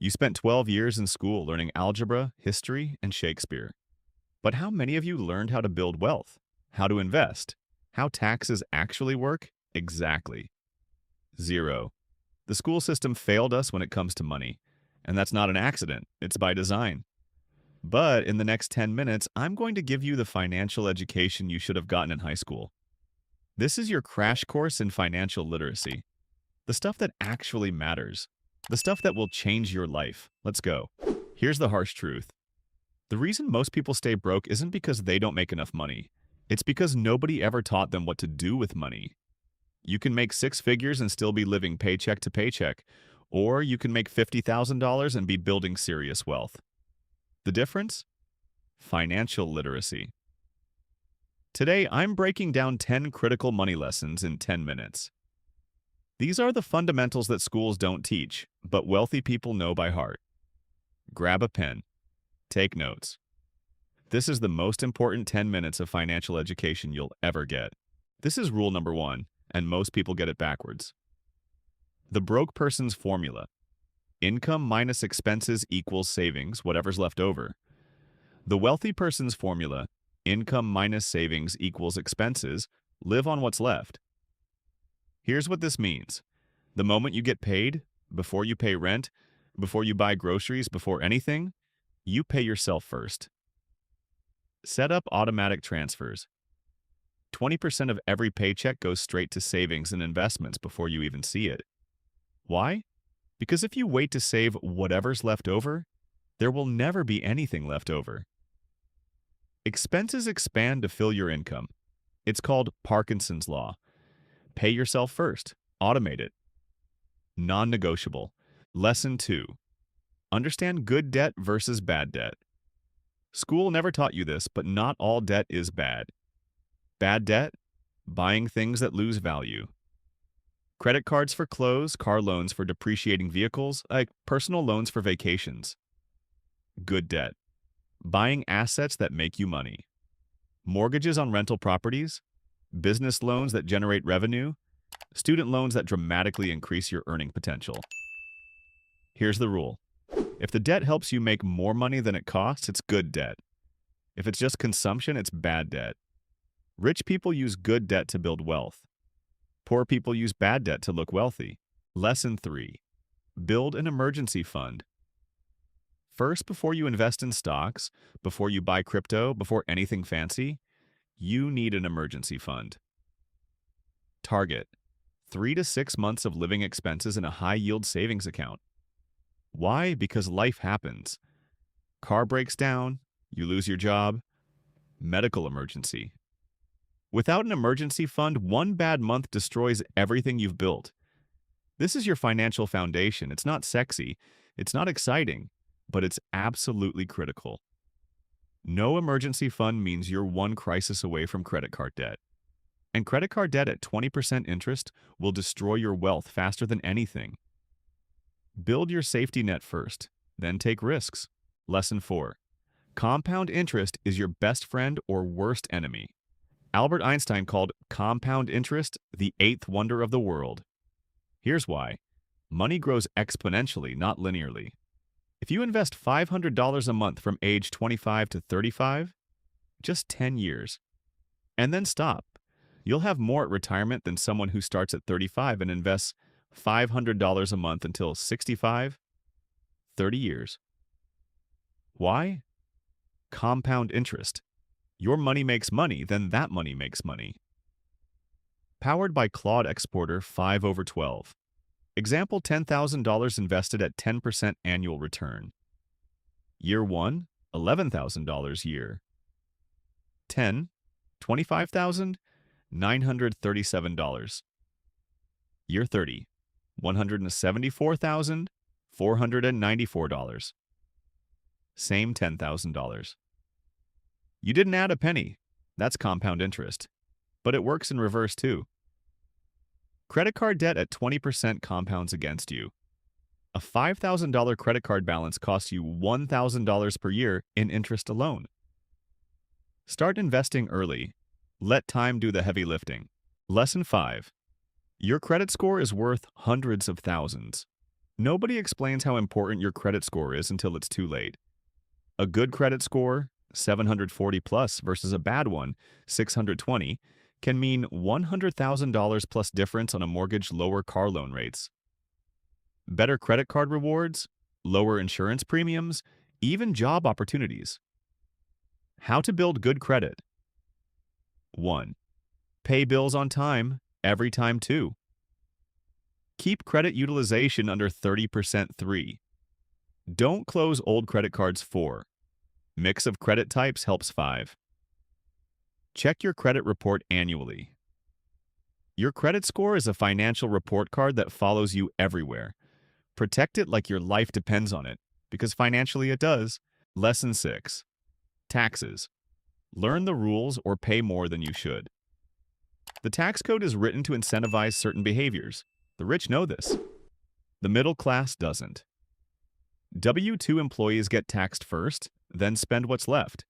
You spent 12 years in school learning algebra, history, and Shakespeare. But how many of you learned how to build wealth? How to invest? How taxes actually work? Exactly. Zero. The school system failed us when it comes to money. And that's not an accident, it's by design. But in the next 10 minutes, I'm going to give you the financial education you should have gotten in high school. This is your crash course in financial literacy. The stuff that actually matters. The stuff that will change your life. Let's go. Here's the harsh truth. The reason most people stay broke isn't because they don't make enough money. It's because nobody ever taught them what to do with money. You can make six figures and still be living paycheck to paycheck, or you can make $50,000 and be building serious wealth. The difference? Financial literacy. Today, I'm breaking down 10 critical money lessons in 10 minutes. These are the fundamentals that schools don't teach, but wealthy people know by heart. Grab a pen. Take notes. This is the most important 10 minutes of financial education you'll ever get. This is rule number 1, and most people get it backwards. The broke person's formula. Income minus expenses equals savings, whatever's left over. The wealthy person's formula. Income minus savings equals expenses, live on what's left. Here's what this means. The moment you get paid, before you pay rent, before you buy groceries, before anything, you pay yourself first. Set up automatic transfers. 20% of every paycheck goes straight to savings and investments before you even see it. Why? Because if you wait to save whatever's left over, there will never be anything left over. Expenses expand to fill your income. It's called Parkinson's Law. Pay yourself first. Automate it. Non-negotiable. Lesson 2. Understand good debt versus bad debt. School never taught you this, but not all debt is bad. Bad debt? Buying things that lose value. Credit cards for clothes, car loans for depreciating vehicles, like personal loans for vacations. Good debt. Buying assets that make you money. Mortgages on rental properties, business loans that generate revenue, student loans that dramatically increase your earning potential. Here's the rule. If the debt helps you make more money than it costs, it's good debt. If it's just consumption, it's bad debt. Rich people use good debt to build wealth. Poor people use bad debt to look wealthy. Lesson 3. Build an emergency fund. First, before you invest in stocks, before you buy crypto, before anything fancy, you need an emergency fund. Target. 3 to 6 months of living expenses in a high-yield savings account. Why? Because life happens. Car breaks down, you lose your job, medical emergency. Without an emergency fund, one bad month destroys everything you've built. This is your financial foundation. It's not sexy, it's not exciting, but it's absolutely critical. No emergency fund means you're one crisis away from credit card debt. And credit card debt at 20% interest will destroy your wealth faster than anything. Build your safety net first, then take risks. Lesson 4. Compound interest is your best friend or worst enemy. Albert Einstein called compound interest the 8th wonder of the world. Here's why. Money grows exponentially, not linearly. If you invest $500 a month from age 25 to 35, just 10 years, and then stop, you'll have more at retirement than someone who starts at 35 and invests $500 a month until 65, 30 years. Why? Compound interest. Your money makes money, then that money makes money. Powered by Claude Exporter 5/12. Example $10,000 invested at 10% annual return. Year 1, $11,000 year. 10, $25,937. Year 30, $174,494. Same $10,000. You didn't add a penny. That's compound interest. But it works in reverse too. Credit card debt at 20% compounds against you. A $5,000 credit card balance costs you $1,000 per year in interest alone. Start investing early. Let time do the heavy lifting. Lesson 5. Your credit score is worth hundreds of thousands. Nobody explains how important your credit score is until it's too late. A good credit score, 740 plus versus a bad one, 620, can mean $100,000 plus difference on a mortgage, lower car loan rates. Better credit card rewards, lower insurance premiums, even job opportunities. How to build good credit. 1. Pay bills on time, every time too. Keep credit utilization under 30%. 3. Don't close old credit cards. 4. Mix of credit types helps. 5. Check your credit report annually. Your credit score is a financial report card that follows you everywhere. Protect it like your life depends on it, because financially it does. Lesson 6. Taxes. Learn the rules or pay more than you should. The tax code is written to incentivize certain behaviors. The rich know this. The middle class doesn't. W-2 employees get taxed first, then spend what's left.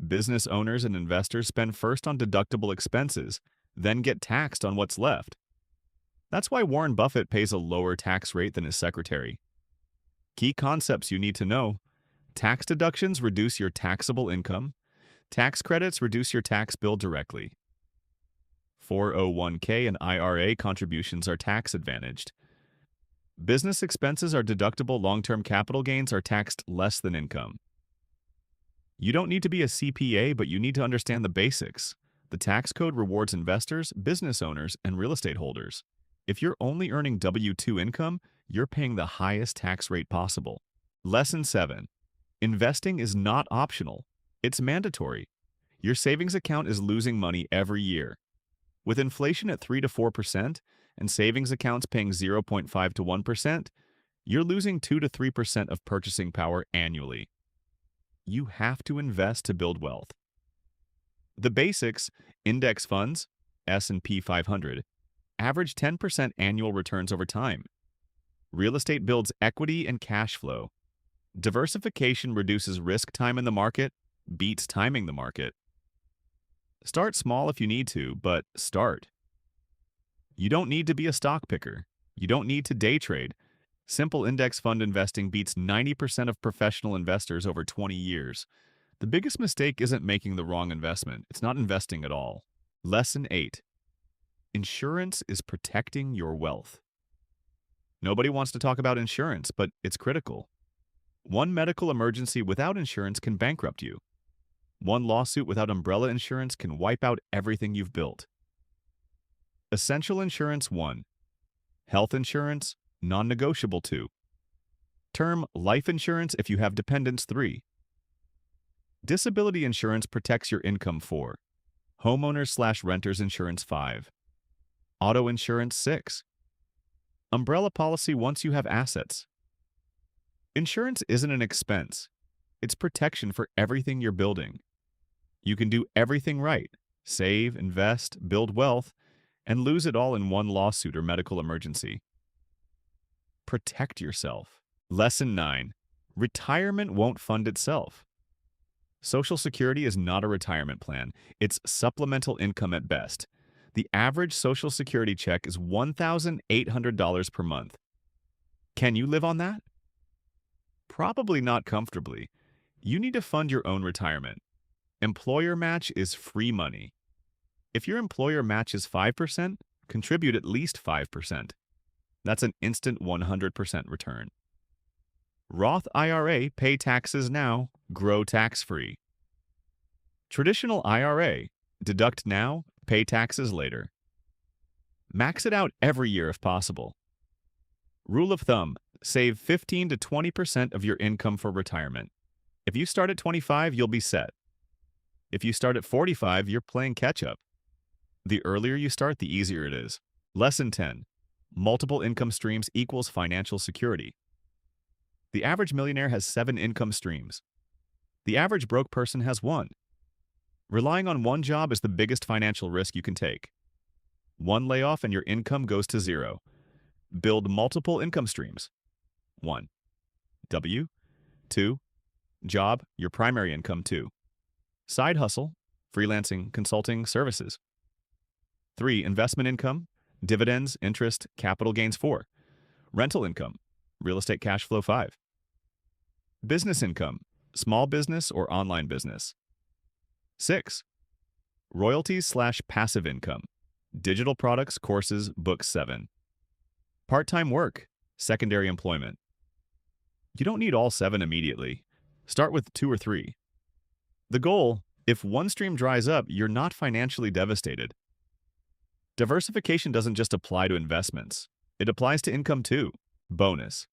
Business owners and investors spend first on deductible expenses, then get taxed on what's left. That's why Warren Buffett pays a lower tax rate than his secretary. Key concepts you need to know. Tax deductions reduce your taxable income. Tax credits reduce your tax bill directly. 401k and IRA contributions are tax advantaged. Business expenses are deductible. Long-term capital gains are taxed less than income. You don't need to be a CPA, but you need to understand the basics. The tax code rewards investors, business owners, and real estate holders. If you're only earning W-2 income, you're paying the highest tax rate possible. Lesson 7. Investing is not optional. It's mandatory. Your savings account is losing money every year. With inflation at 3 to 4% and savings accounts paying 0.5 to 1%, you're losing 2 to 3% of purchasing power annually. You have to invest to build wealth. The basics: index funds, S&P 500, average 10% annual returns over time. Real estate builds equity and cash flow. Diversification reduces risk. Time in the market beats timing the market. Start small if you need to, but start. You don't need to be a stock picker. You don't need to day trade. Simple index fund investing beats 90% of professional investors over 20 years. The biggest mistake isn't making the wrong investment. It's not investing at all. Lesson 8. Insurance is protecting your wealth. Nobody wants to talk about insurance, but it's critical. One medical emergency without insurance can bankrupt you. One lawsuit without umbrella insurance can wipe out everything you've built. Essential insurance. 1. Health insurance, non-negotiable. 2. Term life insurance if you have dependents. 3. Disability insurance protects your income. 4. Homeowners/renters insurance. 5. Auto insurance. 6. Umbrella policy once you have assets. Insurance isn't an expense. It's protection for everything you're building. You can do everything right: save, invest, build wealth, and lose it all in one lawsuit or medical emergency. Protect yourself. Lesson 9. Retirement won't fund itself. Social Security is not a retirement plan. It's supplemental income at best. The average Social Security check is $1,800 per month. Can you live on that? Probably not comfortably. You need to fund your own retirement. Employer match is free money. If your employer matches 5%, contribute at least 5%. That's an instant 100% return. Roth IRA, pay taxes now, grow tax-free. Traditional IRA, deduct now, pay taxes later. Max it out every year if possible. Rule of thumb: save 15 to 20% of your income for retirement. If you start at 25, you'll be set. If you start at 45, you're playing catch-up. The earlier you start, the easier it is. Lesson 10. Multiple income streams equals financial security. The average millionaire has 7 income streams. The average broke person has 1. Relying on one job is the biggest financial risk you can take. One layoff and your income goes to 0. Build multiple income streams. 1. W. 2. Job, your primary income. 2. Side hustle, freelancing, consulting, services. 3. Investment income, dividends, interest, capital gains. 4. Rental income, Real estate cash flow 5. Business income, small business or online business. 6. Royalties/passive income, digital products, courses, books. 7. Part-time work, secondary employment. You don't need all 7 immediately. Start with 2 or 3. The goal, if one stream dries up, you're not financially devastated. Diversification doesn't just apply to investments. It applies to income too. Bonus.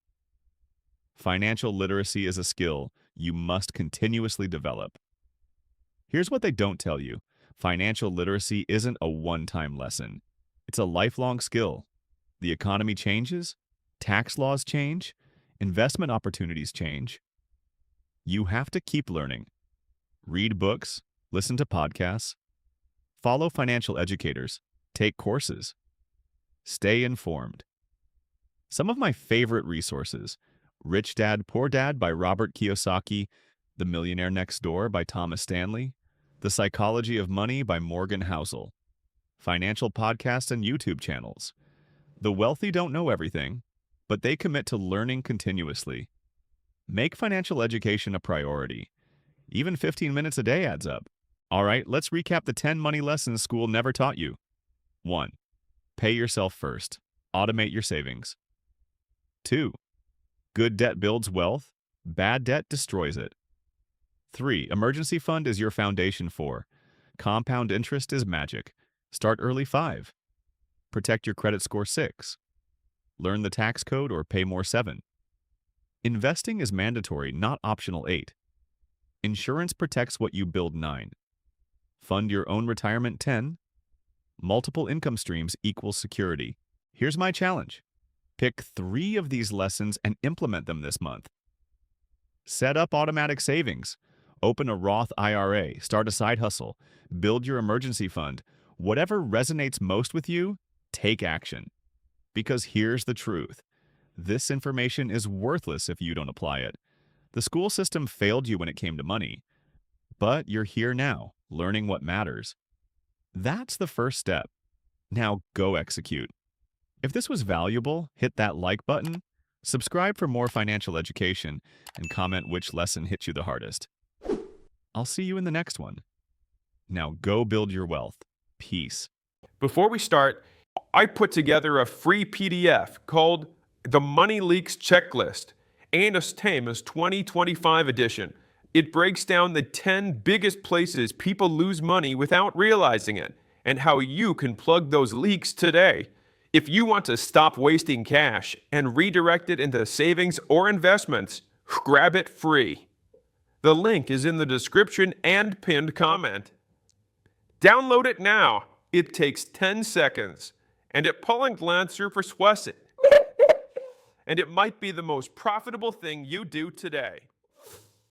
Financial literacy is a skill you must continuously develop. Here's what they don't tell you. Financial literacy isn't a one-time lesson. It's a lifelong skill. The economy changes, tax laws change, investment opportunities change. You have to keep learning. Read books, listen to podcasts, follow financial educators, take courses. Stay informed. Some of my favorite resources: Rich Dad, Poor Dad by Robert Kiyosaki, The Millionaire Next Door by Thomas Stanley, The Psychology of Money by Morgan Housel, financial podcasts and YouTube channels. The wealthy don't know everything, but they commit to learning continuously. Make financial education a priority. Even 15 minutes a day adds up. All right, let's recap the 10 money lessons school never taught you. 1. Pay yourself first. Automate your savings. 2. Good debt builds wealth. Bad debt destroys it. 3. Emergency fund is your foundation. 4. Compound interest is magic. Start early. 5. Protect your credit score. 6. Learn the tax code or pay more. 7. Investing is mandatory, not optional. 8. Insurance protects what you build. 9. Fund your own retirement. 10. Multiple income streams equals security. Here's my challenge. Pick 3 of these lessons and implement them this month. Set up automatic savings. Open a Roth IRA. Start a side hustle. Build your emergency fund. Whatever resonates most with you, take action. Because here's the truth. This information is worthless if you don't apply it. The school system failed you when it came to money. But you're here now, learning what matters. That's the first step. Now go execute. If this was valuable, hit that like button, subscribe for more financial education, and comment which lesson hit you the hardest. I'll see you in the next one. Now go build your wealth. Peace. Before we start, I put together a free PDF called The Money Leaks Checklist, Anus Tamus 2025 edition. It breaks down the 10 biggest places people lose money without realizing it, and how you can plug those leaks today. If you want to stop wasting cash and redirect it into savings or investments, grab it free. The link is in the description and pinned comment. Download it now. It takes 10 seconds, and at Pulling Glancer persuasive. And it might be the most profitable thing you do today.